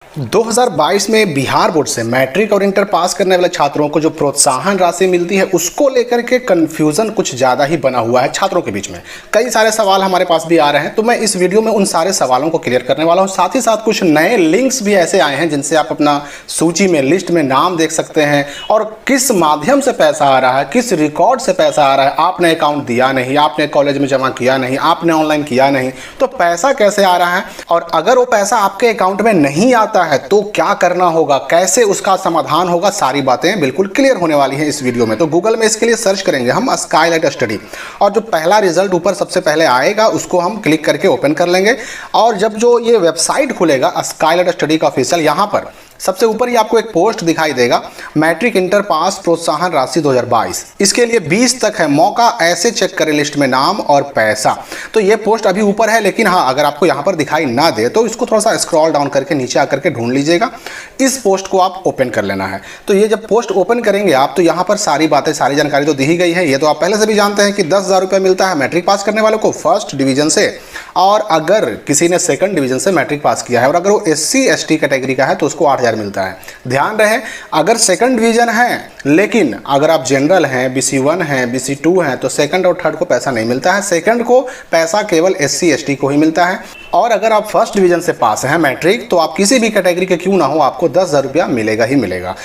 2022 में बिहार बोर्ड से मैट्रिक और इंटर पास करने वाले छात्रों को जो प्रोत्साहन राशि मिलती है उसको लेकर के कंफ्यूजन कुछ ज़्यादा ही बना हुआ है छात्रों के बीच में। कई सारे सवाल हमारे पास भी आ रहे हैं, तो मैं इस वीडियो में उन सारे सवालों को क्लियर करने वाला हूं। साथ ही साथ कुछ नए लिंक्स भी ऐसे आए हैं जिनसे आप अपना सूची में, लिस्ट में नाम देख सकते हैं और किस माध्यम से पैसा आ रहा है, किस रिकॉर्ड से पैसा आ रहा है। आपने अकाउंट दिया नहीं, आपने कॉलेज में जमा किया नहीं, आपने ऑनलाइन किया नहीं, तो पैसा कैसे आ रहा है। और अगर वो पैसा आपके अकाउंट में नहीं आता है तो क्या करना होगा, कैसे उसका समाधान होगा, सारी बातें बिल्कुल क्लियर होने वाली हैं इस वीडियो में। तो गूगल में इसके लिए सर्च करेंगे हम स्काईलाइट स्टडी, और जो पहला रिजल्ट ऊपर सबसे पहले आएगा उसको हम क्लिक करके ओपन कर लेंगे। और जब जो ये वेबसाइट खुलेगा स्काईलाइट स्टडी का ऑफिशियल, यहाँ पर सबसे ऊपर ही आपको एक पोस्ट दिखाई देगा, मैट्रिक इंटर पास प्रोत्साहन राशि 2022। इसके लिए 20 तक है मौका, ऐसे चेक करें लिस्ट में नाम और पैसा। तो ये पोस्ट अभी ऊपर है, लेकिन हाँ, अगर आपको यहाँ पर दिखाई ना दे तो इसको थोड़ा सा स्क्रॉल डाउन करके नीचे आकर के ढूंढ लीजिएगा। इस पोस्ट को आप ओपन कर लेना है। तो ये जब पोस्ट ओपन करेंगे आप, तो यहाँ पर सारी बातें, सारी जानकारी तो दी ही गई है। ये तो आप पहले से भी जानते हैं कि 10,000 रुपये मिलता है मैट्रिक पास करने वालों को फर्स्ट डिवीजन से, और अगर किसी ने सेकंड डिवीजन से मैट्रिक पास किया है और अगर वो SC ST कैटेगरी का है तो उसको 8,000 मिलता है। ध्यान रहे, अगर सेकंड डिवीजन है, लेकिन अगर आप जनरल हैं, BC1 हैं, BC2 हैं, तो सेकंड और थर्ड को पैसा नहीं मिलता है। सेकंड को पैसा केवल SC ST को ही मिलता है। और अगर आप फर्स्ट डिवीजन से पास हैं मैट्रिक, तो आप किसी भी कैटेगरी के क्यों ना हो, आपको 10,000 रुपया मिलेगा ही मिलेगा।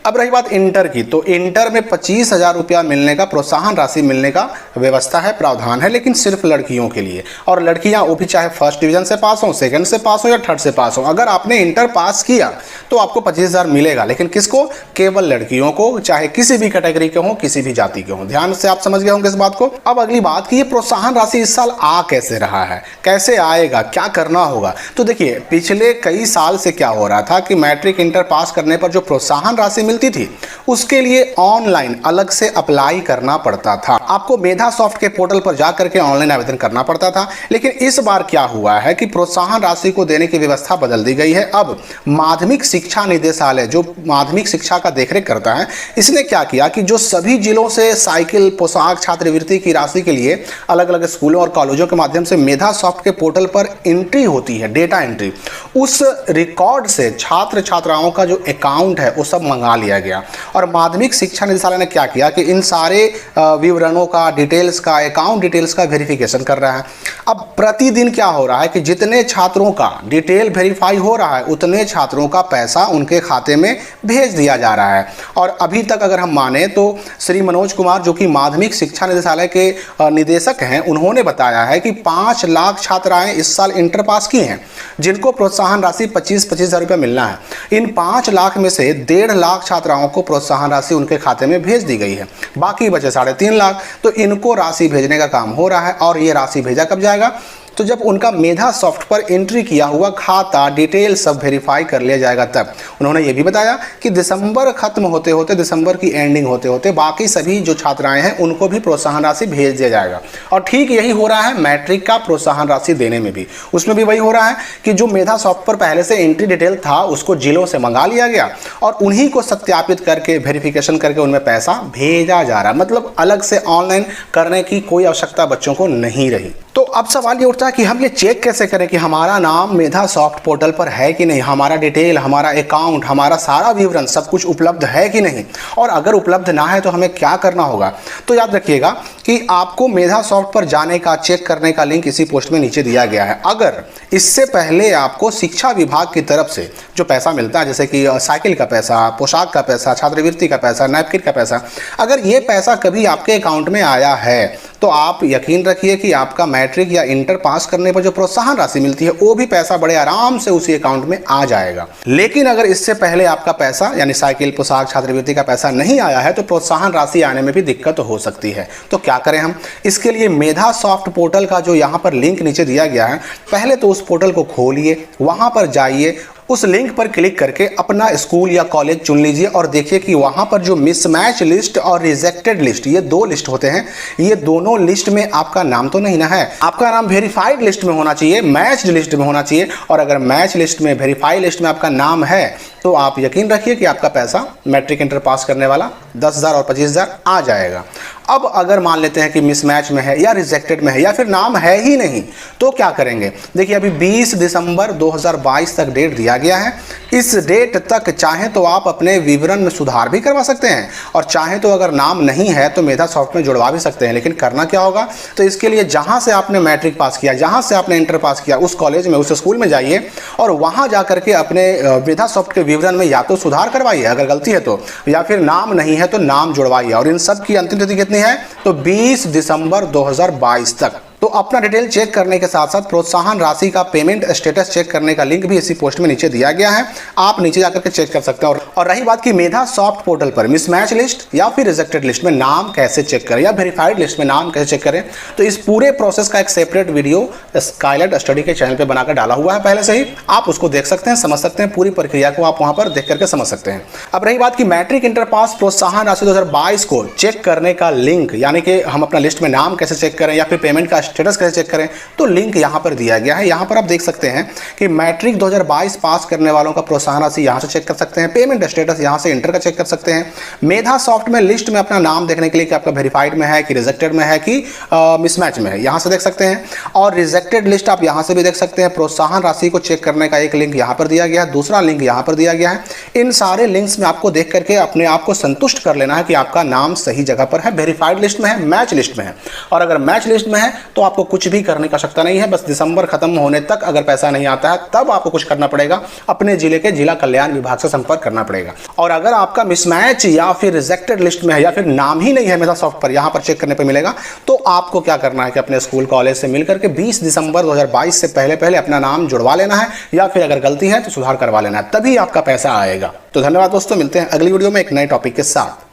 अब रही बात इंटर की, तो इंटर में 25,000 रुपया मिलने का, प्रोत्साहन राशि मिलने का व्यवस्था है, प्रावधान है, लेकिन सिर्फ लड़कियों के लिए। और लड़कियां वो भी चाहे फर्स्ट डिवीजन से पास हो, सेकंड से पास हो या थर्ड से पास हो, अगर आपने इंटर पास किया तो आपको 25,000 मिलेगा। लेकिन किसको? केवल लड़कियों को, चाहे किसी भी कैटेगरी के हों, किसी भी जाति के हों। ध्यान से आप समझ गए होंगे इस बात को। अब अगली बात कि ये प्रोत्साहन राशि इस साल आ कैसे रहा है, कैसे आएगा, क्या करना होगा। तो देखिए, पिछले कई साल से क्या हो रहा था कि मैट्रिक इंटर पास करने पर जो प्रोत्साहन राशि मिलती थी उसके लिए ऑनलाइन अलग से अप्लाई करना पड़ता था। आपको मेधा सॉफ्ट के पोर्टल पर जाकर के ऑनलाइन आवेदन करना पड़ता था। लेकिन इस बार क्या हुआ है कि प्रोत्साहन राशि को देने की व्यवस्था बदल दी गई है। अब माध्यमिक शिक्षा निदेशालय, जो माध्यमिक शिक्षा का देखरेख करता है, इसने क्या किया कि जो सभी जिलों से साइकिल, पोशाक, छात्रवृत्ति की राशि के लिए अलग अलग स्कूलों और कॉलेजों के माध्यम से मेधा सॉफ्ट के पोर्टल पर एंट्री होती है, डेटा एंट्री, उस रिकॉर्ड से छात्र छात्राओं का जो अकाउंट है वो सब मंगा लिया गया। और माध्यमिक शिक्षा निदेशालय ने क्या किया कि इन सारे विवरणों का, डिटेल्स का, अकाउंट डिटेल्स का वेरिफिकेशन कर रहा है। अब प्रतिदिन क्या हो रहा है कि जितने छात्रों का डिटेल वेरीफाई हो रहा है उतने छात्रों का पैसा उनके खाते में भेज दिया जा रहा है। और अभी तक अगर हम माने तो श्री मनोज कुमार, जो कि माध्यमिक शिक्षा निदेशालय के निदेशक हैं, उन्होंने बताया है कि 5 लाख छात्राएं इस साल इंटर पास की हैं जिनको प्रोत्साहन राशि 25,000 रुपये मिलना है। इन 5 लाख में से 1.5 लाख छात्राओं को प्रोत्साहन राशि उनके खाते में भेज दी गई है। बाकी बचे 3.5 लाख, तो इनको राशि भेजने का काम हो रहा है। और ये राशि भेजा कब जाएगा? तो जब उनका मेधा सॉफ्ट पर एंट्री किया हुआ खाता, डिटेल सब वेरीफाई कर लिया जाएगा तब। उन्होंने ये भी बताया कि दिसंबर खत्म होते होते, दिसंबर की एंडिंग होते होते बाकी सभी जो छात्राएं हैं उनको भी प्रोत्साहन राशि भेज दिया जाएगा। और ठीक यही हो रहा है मैट्रिक का प्रोत्साहन राशि देने में भी। उसमें भी वही हो रहा है कि जो मेधा सॉफ्ट पर पहले से एंट्री डिटेल था उसको जिलों से मंगा लिया गया और उन्हीं को सत्यापित करके, वेरिफिकेशन करके उनमें पैसा भेजा जा रहा है। मतलब अलग से ऑनलाइन करने की कोई आवश्यकता बच्चों को नहीं रही। तो अब सवाल ये उठता है कि हम ये चेक कैसे करें कि हमारा नाम मेधा सॉफ्ट पोर्टल पर है कि नहीं, हमारा डिटेल, हमारा अकाउंट, हमारा सारा विवरण सब कुछ उपलब्ध है कि नहीं। और अगर उपलब्ध ना है तो हमें क्या करना होगा। तो याद रखिएगा कि आपको मेधा सॉफ्ट पर जाने का, चेक करने का लिंक इसी पोस्ट में नीचे दिया गया है। अगर इससे पहले आपको शिक्षा विभाग की तरफ से जो पैसा मिलता है, जैसे कि साइकिल का पैसा, पोशाक का पैसा, छात्रवृत्ति का पैसा, नैपकिन का पैसा, अगर ये पैसा कभी आपके अकाउंट में आया है तो आप यकीन रखिए कि आपका मैट्रिक या इंटर पास करने पर जो प्रोत्साहन राशि मिलती है वो भी पैसा बड़े आराम से उसी अकाउंट में आ जाएगा। लेकिन अगर इससे पहले आपका पैसा, यानी साइकिल, पोशाक, छात्रवृत्ति का पैसा नहीं आया है तो प्रोत्साहन राशि आने में भी दिक्कत हो सकती है। तो क्या करें हम? इसके लिए मेधा सॉफ्ट पोर्टल का जो यहाँ पर लिंक नीचे दिया गया है, पहले तो उस पोर्टल को खोलिए, वहाँ पर जाइए, उस लिंक पर क्लिक करके अपना स्कूल या कॉलेज चुन लीजिए और देखिए कि वहाँ पर जो मिसमैच लिस्ट और रिजेक्टेड लिस्ट, ये 2 लिस्ट होते हैं। ये दोनों लिस्ट में आपका नाम तो नहीं ना है, आपका नाम वेरीफाइड लिस्ट में होना चाहिए, मैच्ड लिस्ट में होना चाहिए। और अगर मैच लिस्ट में, वेरीफाइड लिस्ट में आपका नाम है तो आप यकीन रखिए कि आपका पैसा मैट्रिक इंटर पास करने वाला 10,000 और 25,000 आ जाएगा। अब अगर मान लेते हैं कि मिसमैच में है या रिजेक्टेड में है या फिर नाम है ही नहीं, तो क्या करेंगे? देखिए अभी 20 दिसंबर 2022 तक डेट दिया गया है। इस डेट तक चाहें तो आप अपने विवरण में सुधार भी करवा सकते हैं और चाहें तो अगर नाम नहीं है तो मेधा सॉफ्ट में जुड़वा भी सकते हैं। लेकिन करना क्या होगा? तो इसके लिए जहां से आपने मैट्रिक पास किया, जहां से आपने इंटर पास किया, उस कॉलेज में, उस स्कूल में जाइए और वहां जाकर के अपने मेधा सॉफ्ट के विवरण में या तो सुधार करवाइए अगर गलती है तो, या फिर नाम नहीं है तो नाम जुड़वाइए। और इन सब की अंतिम तिथि कितनी है? तो 20 दिसंबर 2022 तक। तो अपना डिटेल चेक करने के साथ साथ प्रोत्साहन राशि का पेमेंट स्टेटस चेक करने का लिंक भी इसी पोस्ट में नीचे दिया गया है, आप नीचे जाकर के चेक कर सकते हैं। और रही बात की मेधा सॉफ्ट पोर्टल पर मिसमैच लिस्ट या फिर रिजेक्टेड लिस्ट में नाम कैसे चेक करें या वेरीफाइड लिस्ट में नाम कैसे चेक करें, तो इस पूरे प्रोसेस का एक सेपरेट वीडियो स्काईलाइट स्टडी के चैनल पर बनाकर डाला हुआ है पहले से ही, आप उसको देख सकते हैं, समझ सकते हैं, पूरी प्रक्रिया को आप वहां पर देख करके समझ सकते हैं। अब रही बात की मैट्रिक इंटर पास प्रोत्साहन राशि 2022 को चेक करने का लिंक, यानी कि हम अपना लिस्ट में नाम कैसे चेक करें या फिर पेमेंट का स्टेटस कैसे चेक करें, तो लिंक यहां पर दिया गया है। यहां पर आप देख सकते हैं कि मैट्रिक 2022 पास करने वालों का प्रोत्साहन राशि यहां से चेक कर सकते हैं, पेमेंट स्टेटस यहां से इंटर का चेक कर सकते हैं, मेधा सॉफ्ट में लिस्ट में अपना नाम देखने के लिए कि आपका वेरीफाइड में है कि रिजेक्टेड में है कि मिसमैच में है, यहां से देख सकते हैं। और रिजेक्टेड लिस्ट आप यहां से भी देख सकते हैं। प्रोत्साहन राशि को चेक करने का एक लिंक यहां पर दिया गया है, दूसरा लिंक यहां पर दिया गया है। इन सारे लिंक्स में आपको देख करके अपने आप को संतुष्ट कर लेना है कि आपका नाम सही जगह पर है, वेरीफाइड लिस्ट में है, मैच लिस्ट में है। और अगर मैच लिस्ट में है तो आपको कुछ भी करने का आवश्यकता नहीं है, बस दिसंबर खत्म होने तक अगर पैसा नहीं आता है तब आपको कुछ करना पड़ेगा, अपने जिले के जिला कल्याण विभाग से संपर्क करना पड़ेगा। और अगर आपका मिसमैच या फिर रिजेक्टेड लिस्ट में है या फिर नाम ही नहीं है मेधा सॉफ्ट पर, यहां पर चेक करने पर मिलेगा, तो आपको क्या करना है कि अपने स्कूल कॉलेज से मिलकर के 20 दिसंबर 2022 से पहले पहले अपना नाम जुड़वा लेना है या फिर अगर गलती है तो सुधार करवा लेना है, तभी आपका पैसा आएगा। तो धन्यवाद दोस्तों, मिलते हैं अगली वीडियो में एक नए टॉपिक के साथ।